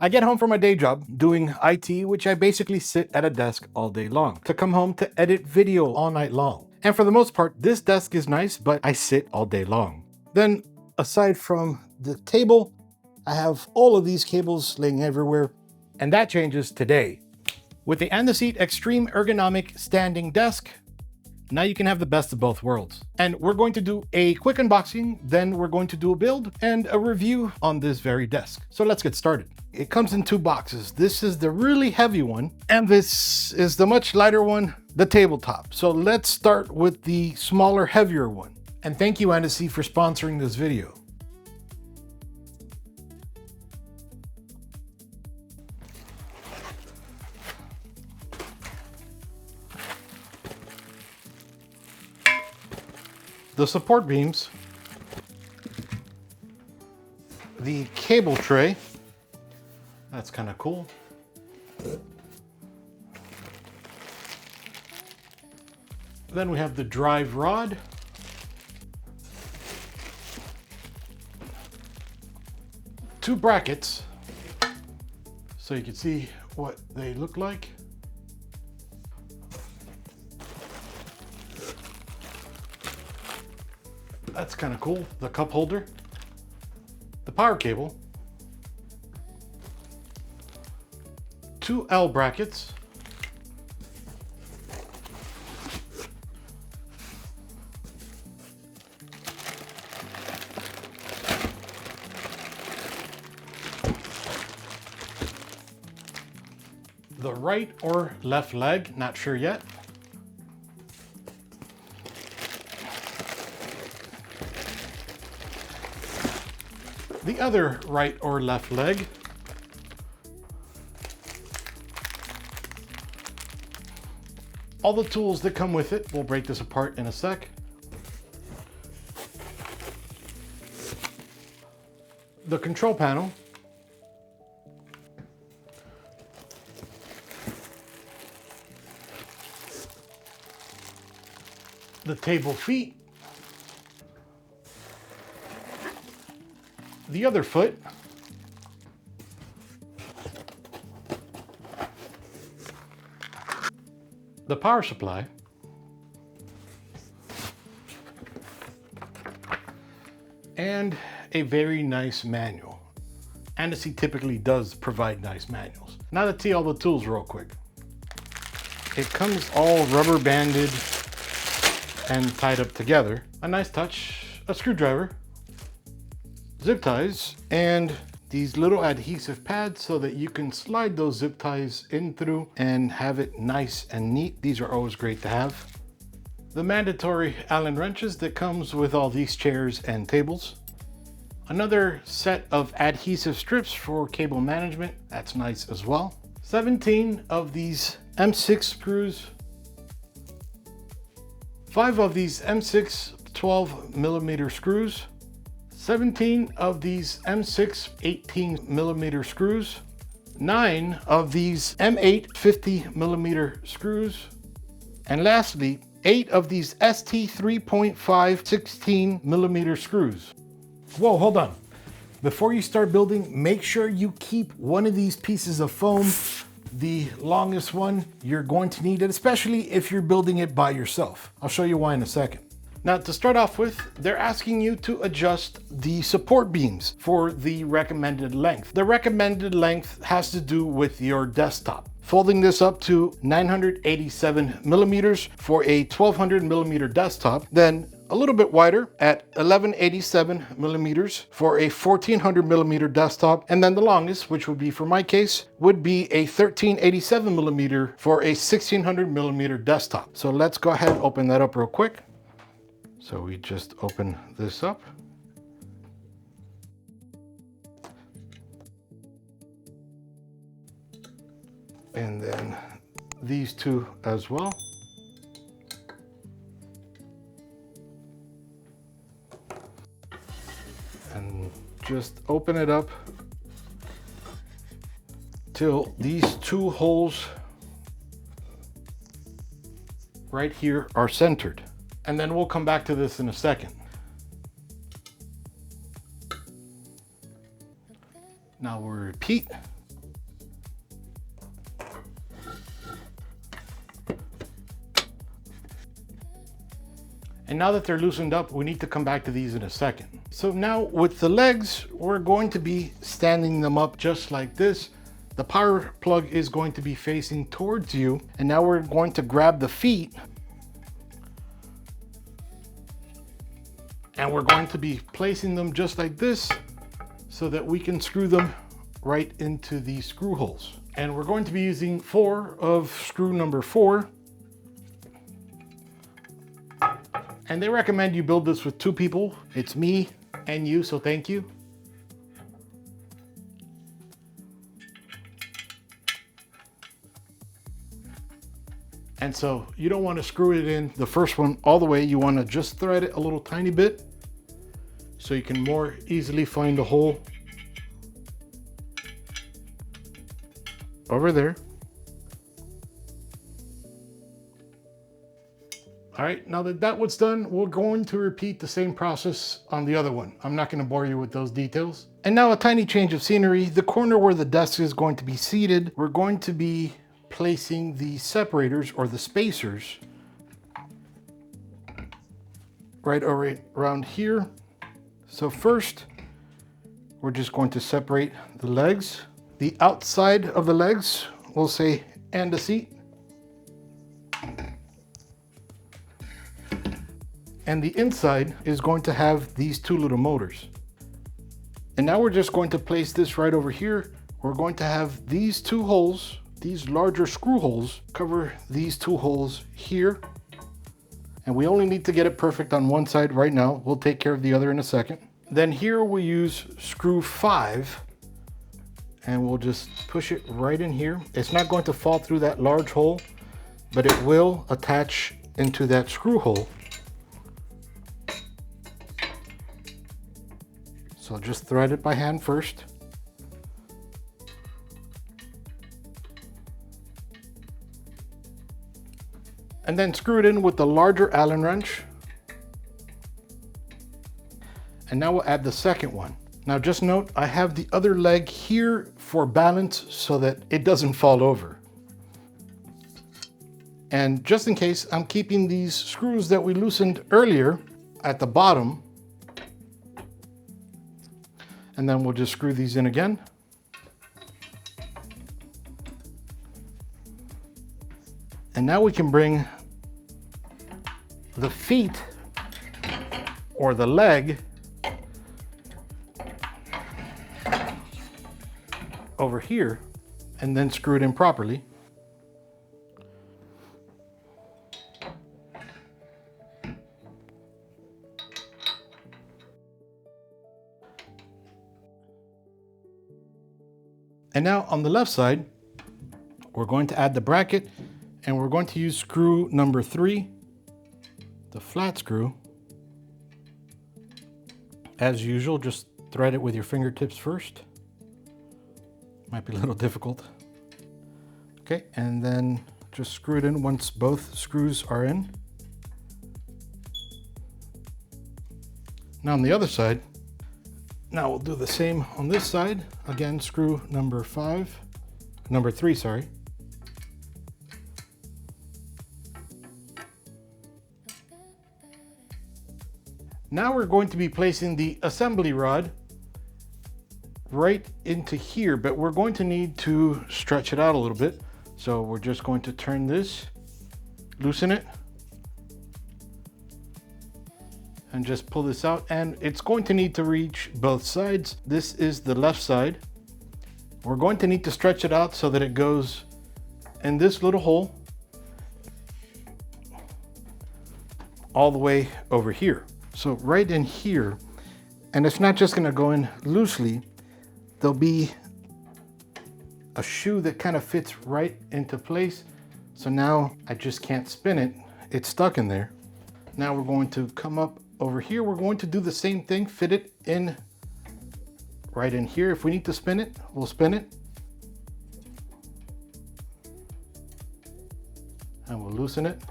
I get home from my day job doing IT, which I basically sit at a desk all day long, to come home to edit video all night long. And for the most part, this desk is nice, but I sit all day long. Then, aside from the table, I have all of these cables laying everywhere, and that changes today. With the Andaseat Xtreme Ergonomic Standing Desk, now you can have the best of both worlds. And we're going to do a quick unboxing, then we're going to do a build and a review on this very desk. So let's get started. It comes in 2 boxes. This is the really heavy one, and this is the much lighter one, the tabletop. So let's start with the smaller, heavier one. And thank you, Andaseat, for sponsoring this video. The support beams, the cable tray, that's kind of cool. Then we have the drive rod, two brackets, so you can see what they look like. That's kind of cool. The cup holder, the power cable, 2 L brackets, the right or left leg, not sure yet. The other right or left leg. All the tools that come with it. We'll break this apart in a sec. The control panel. The table feet. The other foot, the power supply, and a very nice manual. Andaseat typically does provide nice manuals. Now let's see all the tools real quick. It comes all rubber banded and tied up together. A nice touch, a screwdriver, zip ties, and these little adhesive pads so that you can slide those zip ties in through and have it nice and neat. These are always great to have. The mandatory Allen wrenches that comes with all these chairs and tables. Another set of adhesive strips for cable management. That's nice as well. 17 of these M6 screws. 5 of these M6 12mm screws. 17 of these M6 18mm screws, 9 of these M8 50mm screws, and lastly, 8 of these ST 3.5 16mm screws. Whoa, hold on. Before you start building, make sure you keep one of these pieces of foam, the longest one. You're going to need it, especially if you're building it by yourself. I'll show you why in a second. Now, to start off with, they're asking you to adjust the support beams for the recommended length. The recommended length has to do with your desktop. Folding this up to 987mm for a 1200mm desktop, then a little bit wider at 1187mm for a 1400mm desktop, and then the longest, which would be for my case, would be a 1387mm for a 1600mm desktop. So let's go ahead and open that up real quick. So we just open this up. And then these two as well. And just open it up till these 2 holes right here are centered. And then we'll come back to this in a second. Now we'll repeat And now that they're loosened up, we need to come back to these in a second. So now with the legs, we're going to be standing them up just like this. The power plug is going to be facing towards you. And now we're going to grab the feet and we're going to be placing them just like this so that we can screw them right into these screw holes. And we're going to be using 4 of screw number 4. And they recommend you build this with 2 people. It's me and you, so thank you. And so you don't want to screw it in the first one all the way. You want to just thread it a little tiny bit so you can more easily find a hole over there. All right, now that that one's done, we're going to repeat the same process on the other one. I'm not going to bore you with those details. And now a tiny change of scenery. The corner where the desk is going to be seated, we're going to be placing the separators or the spacers right around here. So first, we're just going to separate the legs. The outside of the legs will say Andaseat. And the inside is going to have these 2 little motors. And now we're just going to place this right over here. We're going to have these 2 holes, these larger screw holes, cover these 2 holes here. And we only need to get it perfect on one side right now. We'll take care of the other in a second. Then here we use screw 5 and we'll just push it right in here. It's not going to fall through that large hole, but it will attach into that screw hole. So just thread it by hand first. And then screw it in with the larger Allen wrench. And now we'll add the second one. Now just note, I have the other leg here for balance so that it doesn't fall over. And just in case, I'm keeping these screws that we loosened earlier at the bottom. And then we'll just screw these in again. And now we can bring the feet or the leg over here and then screw it in properly. And now on the left side, we're going to add the bracket and we're going to use screw number 3, the flat screw. As usual, just thread it with your fingertips first. Might be a little difficult. Okay, and then just screw it in once both screws are in. Now on the other side, now we'll do the same on this side. Again, screw number 3, sorry. Now we're going to be placing the assembly rod right into here, but we're going to need to stretch it out a little bit. So we're just going to turn this, loosen it, and just pull this out, and it's going to need to reach both sides. This is the left side. We're going to need to stretch it out so that it goes in this little hole all the way over here. So right in here, and it's not just gonna go in loosely, there'll be a shoe that kind of fits right into place. So now I just can't spin it, it's stuck in there. Now we're going to come up over here. We're going to do the same thing, fit it in right in here. If we need to spin it, we'll spin it. And we'll loosen it.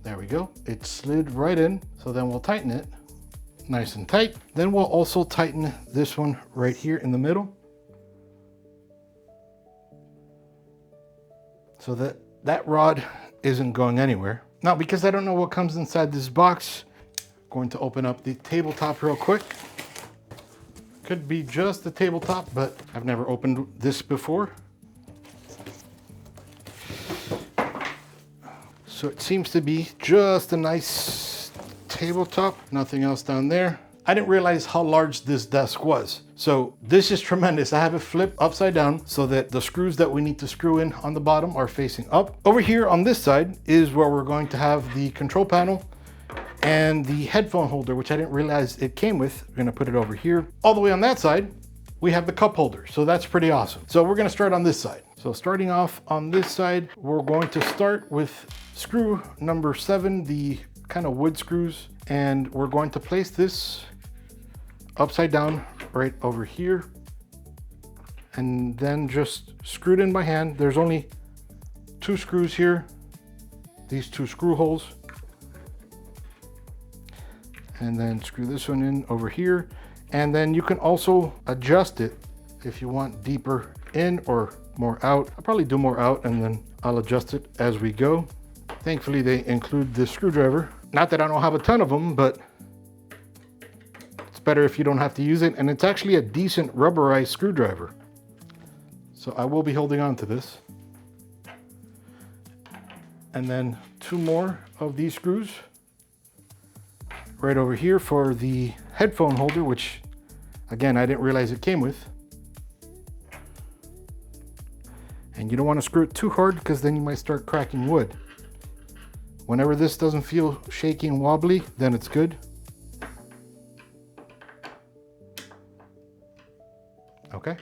There we go. It slid right in. So then we'll tighten it nice and tight. Then we'll also tighten this one right here in the middle, so that that rod isn't going anywhere. Now, because I don't know what comes inside this box, I'm going to open up the tabletop real quick. Could be just the tabletop, but I've never opened this before. So it seems to be just a nice tabletop, nothing else down there. I didn't realize how large this desk was. So this is tremendous. I have it flipped upside down so that the screws that we need to screw in on the bottom are facing up. Over here on this side is where we're going to have the control panel and the headphone holder, which I didn't realize it came with. We're gonna put it over here. All the way on that side, we have the cup holder. So that's pretty awesome. So we're gonna start on this side. So starting off on this side, we're going to start with screw number 7, the kind of wood screws. And we're going to place this upside down right over here. And then just screw it in by hand. There's only 2 screws here. These 2 screw holes. And then screw this one in over here. And then you can also adjust it if you want deeper in or more out. I'll probably do more out and then I'll adjust it as we go. Thankfully, they include this screwdriver. Not that I don't have a ton of them, but it's better if you don't have to use it. And it's actually a decent rubberized screwdriver. So I will be holding on to this. And then 2 more of these screws right over here for the headphone holder, which again, I didn't realize it came with. And you don't want to screw it too hard because then you might start cracking wood. Whenever this doesn't feel shaky and wobbly, then it's good. Okay,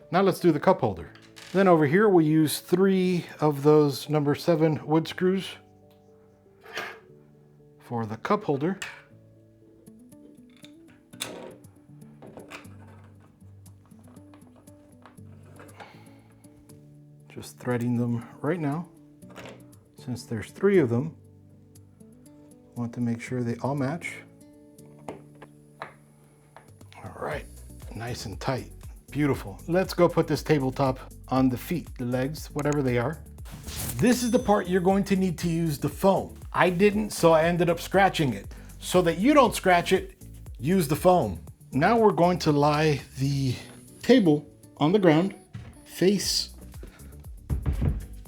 now let's do the cup holder. Then over here, we use 3 of those number 7 wood screws for the cup holder. Just threading them right now. Since there's 3 of them, I want to make sure they all match. All right, nice and tight, beautiful. Let's go put this tabletop on the feet, the legs, whatever they are. This is the part you're going to need to use the foam. I didn't, so I ended up scratching it. So that you don't scratch it, use the foam. Now we're going to lie the table on the ground, face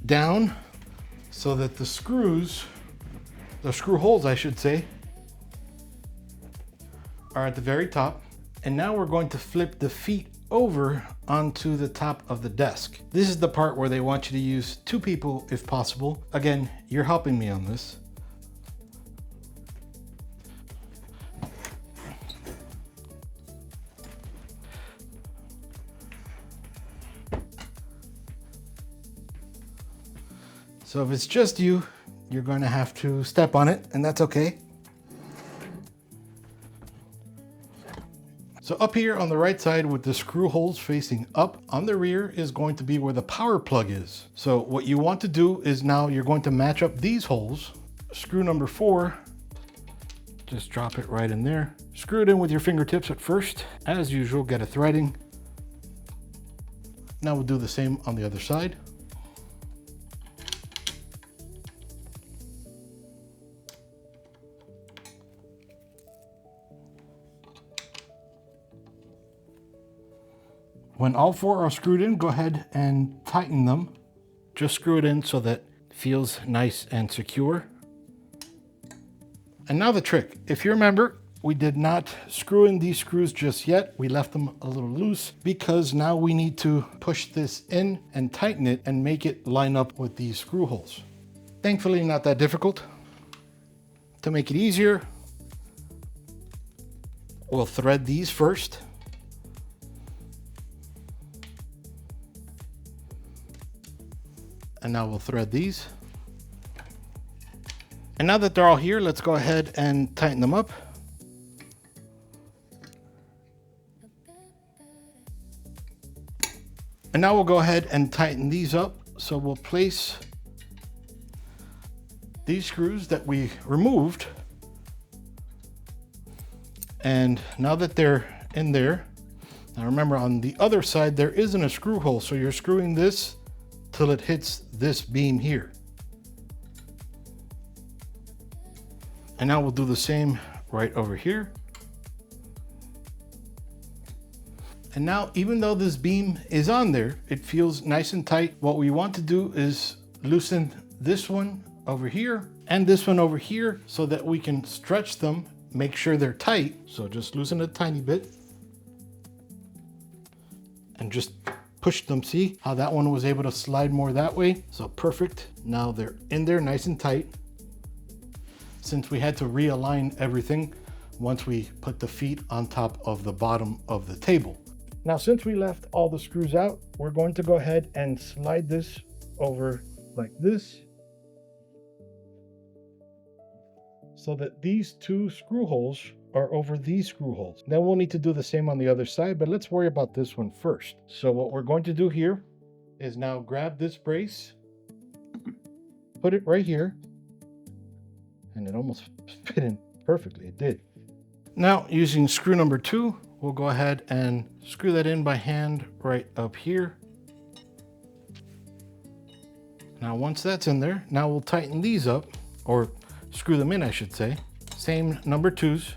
down, so that the screws, the screw holes I should say, are at the very top. And now we're going to flip the feet over onto the top of the desk. This is the part where they want you to use 2 people if possible. Again, you're helping me on this. So if it's just you, you're going to have to step on it, and that's okay. So up here on the right side with the screw holes facing up, on the rear is going to be where the power plug is. So what you want to do is now you're going to match up these holes. Screw number 4, just drop it right in there. Screw it in with your fingertips at first. As usual, get a threading. Now we'll do the same on the other side. When all 4 are screwed in, go ahead and tighten them. Just screw it in so that it feels nice and secure. And now the trick. If you remember, we did not screw in these screws just yet. We left them a little loose because now we need to push this in and tighten it and make it line up with these screw holes. Thankfully, not that difficult. To make it easier, we'll thread these first. And now we'll thread these. And now that they're all here, let's go ahead and tighten them up. And now we'll go ahead and tighten these up. So we'll place these screws that we removed. And now that they're in there, now remember on the other side, there isn't a screw hole. So you're screwing this till it hits this beam here. And now we'll do the same right over here. And now, even though this beam is on there, it feels nice and tight. What we want to do is loosen this one over here and this one over here so that we can stretch them, make sure they're tight. So just loosen it a tiny bit and just push them. See how that one was able to slide more that way? So perfect. Now they're in there nice and tight. Since we had to realign everything once we put the feet on top of the bottom of the table. Now, since we left all the screws out, we're going to go ahead and slide this over like this so that these two screw holes are over these screw holes. Then we'll need to do the same on the other side, but let's worry about this one first. So what we're going to do here is now grab this brace, put it right here, and it almost fit in perfectly. It did. Now, using screw number 2, we'll go ahead and screw that in by hand right up here. Now, once that's in there, now we'll tighten these up, or screw them in, I should say. Same number 2s.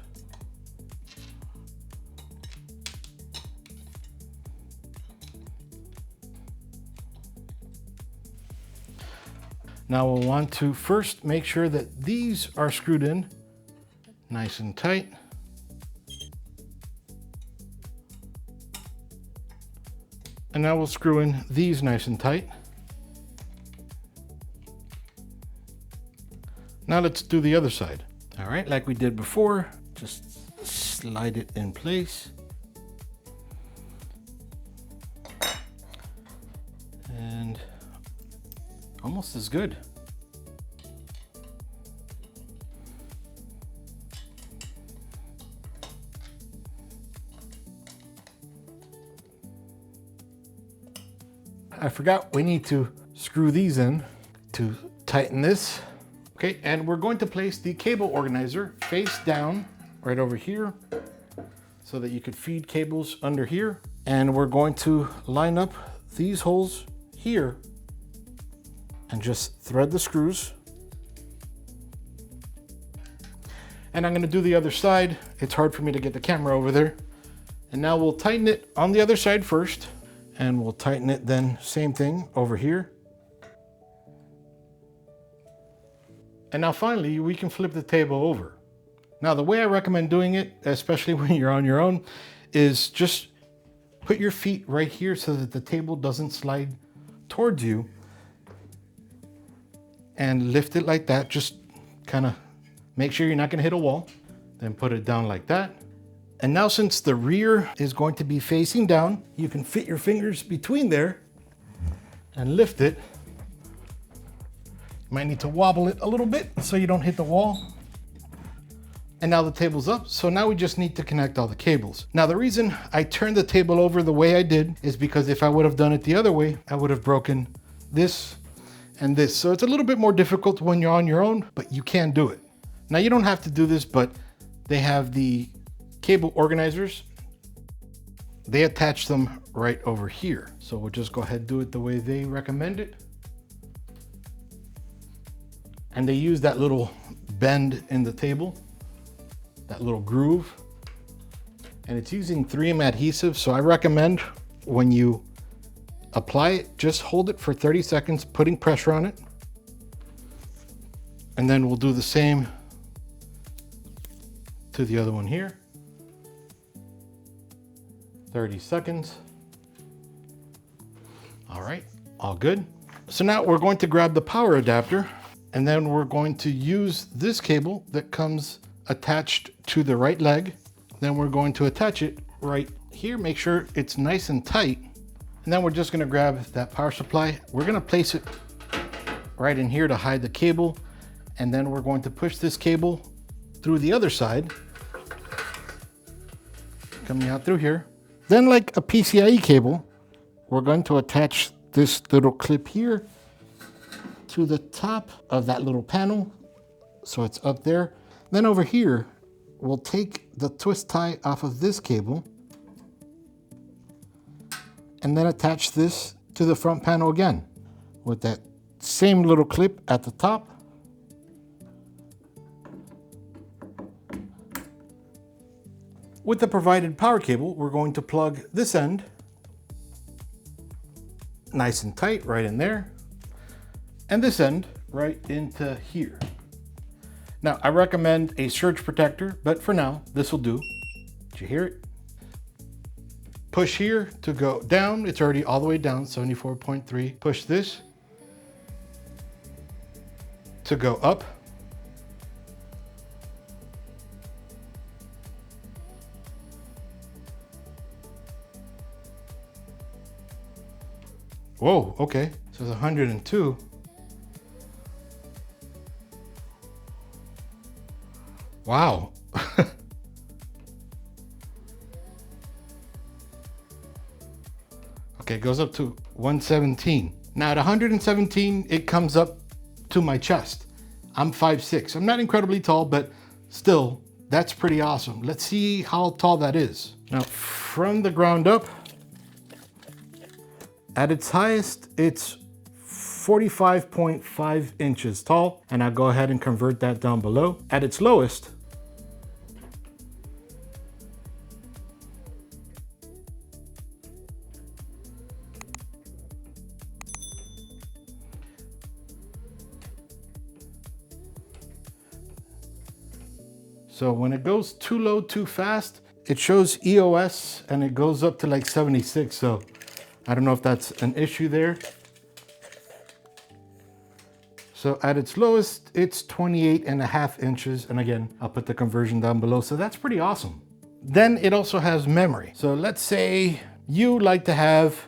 Now we'll want to first make sure that these are screwed in nice and tight. And now we'll screw in these nice and tight. Now let's do the other side. All right, like we did before, just slide it in place. And almost as good. I forgot we need to screw these in to tighten this. Okay, and we're going to place the cable organizer face down right over here so that you could feed cables under here. And we're going to line up these holes here and just thread the screws. And I'm gonna do the other side. It's hard for me to get the camera over there. And now we'll tighten it on the other side first. And we'll tighten it then, same thing over here. And now finally, we can flip the table over. Now the way I recommend doing it, especially when you're on your own, is just put your feet right here so that the table doesn't slide towards you. And lift it like that, just kind of make sure you're not gonna hit a wall. Then put it down like that. And now since the rear is going to be facing down, you can fit your fingers between there and lift it. You might need to wobble it a little bit so you don't hit the wall. And now the table's up, so now we just need to connect all the cables. Now the reason I turned the table over the way I did is because if I would have done it the other way, I would have broken this and this. So it's a little bit more difficult when you're on your own, but you can do it. Now you don't have to do this, but they have the cable organizers. They attach them right over here. So we'll just go ahead and do it the way they recommend it. And they use that little bend in the table, that little groove. And it's using 3M adhesive. So I recommend when you apply it, just hold it for 30 seconds, putting pressure on it. And then we'll do the same to the other one here. 30 seconds. All right, all good. So now we're going to grab the power adapter, and then we're going to use this cable that comes attached to the right leg. Then we're going to attach it right here, make sure it's nice and tight. And then we're just gonna grab that power supply. We're gonna place it right in here to hide the cable. And then we're going to push this cable through the other side, coming out through here. Then, like a PCIe cable, we're going to attach this little clip here to the top of that little panel. So it's up there. Then over here, we'll take the twist tie off of this cable and then attach this to the front panel again with that same little clip at the top. With the provided power cable, we're going to plug this end nice and tight right in there, and this end right into here. Now, I recommend a surge protector, but for now, this will do. Did you hear it? Push here to go down. It's already all the way down, 74.3. Push this to go up. Whoa, okay, so it's 102. Wow. Okay, it goes up to 117. Now at 117, it comes up to my chest. I'm 5'6". I'm not incredibly tall, but still, that's pretty awesome. Let's see how tall that is. Now, from the ground up, at its highest, it's 45.5 inches tall, and I'll go ahead and convert that down below. At its lowest, so when it goes too low too fast, it shows EOS and it goes up to like 76. So I don't know if that's an issue there. So at its lowest, it's 28.5 inches. And again, I'll put the conversion down below. So that's pretty awesome. Then it also has memory. So let's say you like to have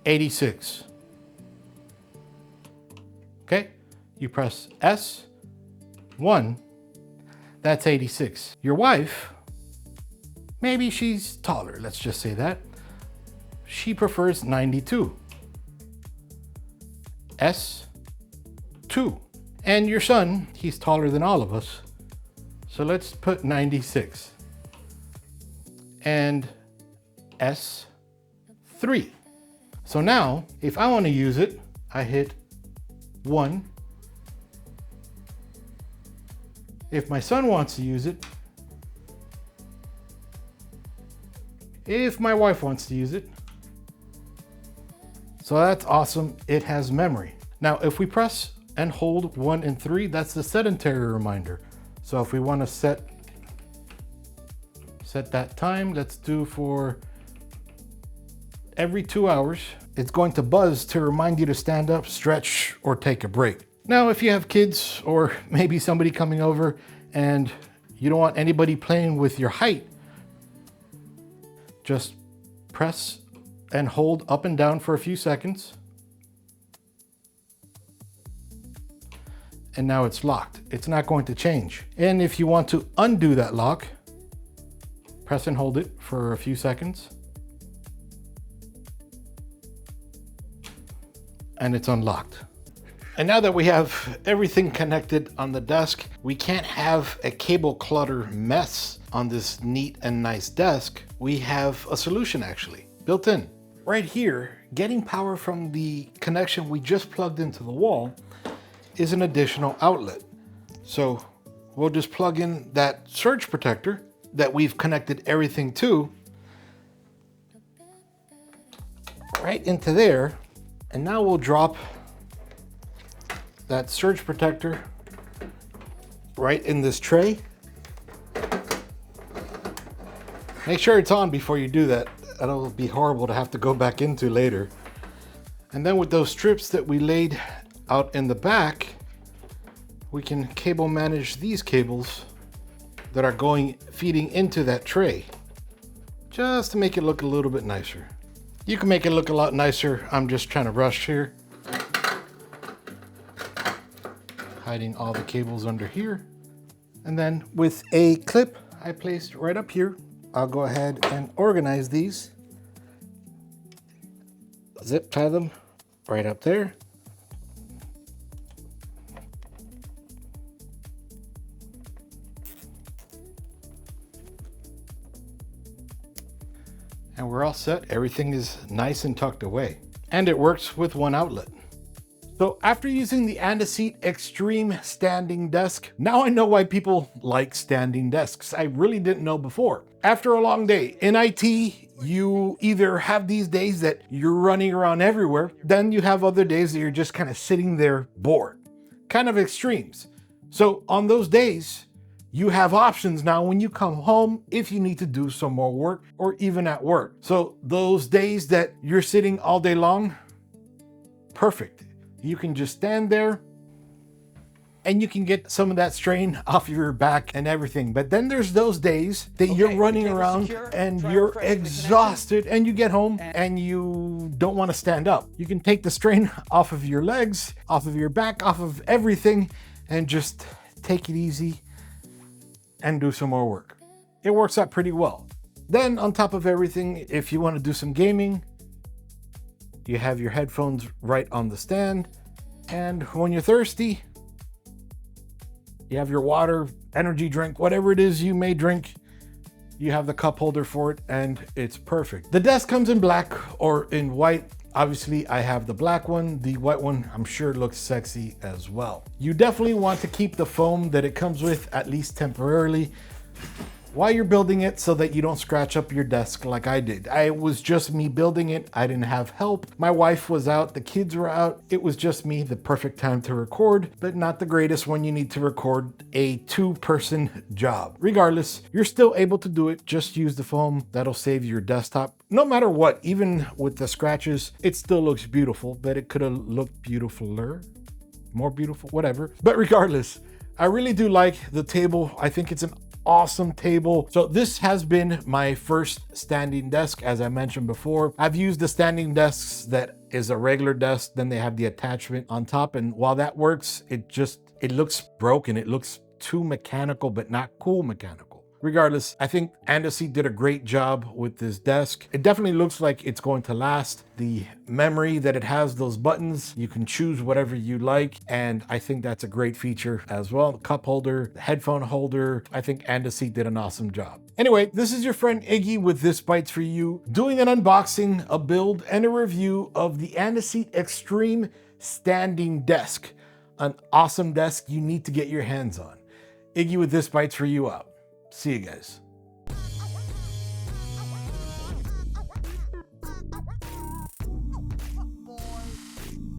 86. Okay, you press S1, that's 86. Your wife, maybe she's taller, let's just say that. She prefers 92. S2. And your son, he's taller than all of us. So let's put 96. And S3. So now, if I want to use it, I hit 1. If my son wants to use it, if my wife wants to use it. So that's awesome. It has memory. Now, if we press and hold 1 and 3, that's the sedentary reminder. So if we want to set that time, let's do for every 2 hours. It's going to buzz to remind you to stand up, stretch, or take a break. Now, if you have kids or maybe somebody coming over and you don't want anybody playing with your height, just press and hold up and down for a few seconds. And now it's locked. It's not going to change. And if you want to undo that lock, press and hold it for a few seconds. And it's unlocked. And now that we have everything connected on the desk, we can't have a cable clutter mess on this neat and nice desk. We have a solution actually built in. Right here, getting power from the connection we just plugged into the wall is an additional outlet. So we'll just plug in that surge protector that we've connected everything to right into there. And now we'll drop that surge protector right in this tray. Make sure it's on before you do that. That'll be horrible to have to go back into later. And then with those strips that we laid out in the back, we can cable manage these cables that are feeding into that tray, just to make it look a little bit nicer. You can make it look a lot nicer. I'm just trying to rush here. Hiding all the cables under here. And then with a clip I placed right up here, I'll go ahead and organize these. Zip tie them right up there. And we're all set. Everything is nice and tucked away. And it works with one outlet. So after using the Andaseat Xtreme Standing Desk, now I know why people like standing desks. I really didn't know before. After a long day in IT, you either have these days that you're running around everywhere, then you have other days that you're just kind of sitting there bored. Kind of extremes. So on those days, you have options now when you come home if you need to do some more work or even at work. So those days that you're sitting all day long, perfect. You can just stand there and you can get some of that strain off your back and everything. But then there's those days that you're running around and you're exhausted and you get home and you don't want to stand up. You can take the strain off of your legs, off of your back, off of everything, and just take it easy and do some more work. It works out pretty well. Then on top of everything, if you want to do some gaming, you have your headphones right on the stand. And when you're thirsty, you have your water, energy drink, whatever it is you may drink, you have the cup holder for it and it's perfect. The desk comes in black or in white. Obviously, I have the black one. The white one, I'm sure, looks sexy as well. You definitely want to keep the foam that it comes with, at least temporarily, while you're building it so that you don't scratch up your desk like I did. It was just me building it. I didn't have help. My wife was out, the kids were out. It was just me, the perfect time to record, but not the greatest when you need to record a 2-person job. Regardless, you're still able to do it. Just use the foam. That'll save your desktop. No matter what, even with the scratches, it still looks beautiful, but it could have looked beautifuler, more beautiful, whatever. But regardless, I really do like the table. I think it's an awesome table. So this has been my first standing desk. As I mentioned before, I've used the standing desks that is a regular desk, then they have the attachment on top, and while that works, it looks broken. It looks too mechanical, but not cool mechanical. Regardless, I think Andaseat did a great job with this desk. It definitely looks like it's going to last. The memory that it has, those buttons, you can choose whatever you like. And I think that's a great feature as well. The cup holder, the headphone holder. I think Andaseat did an awesome job. Anyway, this is your friend Iggy with ThisBytesForYou, doing an unboxing, a build, and a review of the Andaseat Xtreme Standing Desk. An awesome desk you need to get your hands on. Iggy with ThisBytesForYou out. See you guys.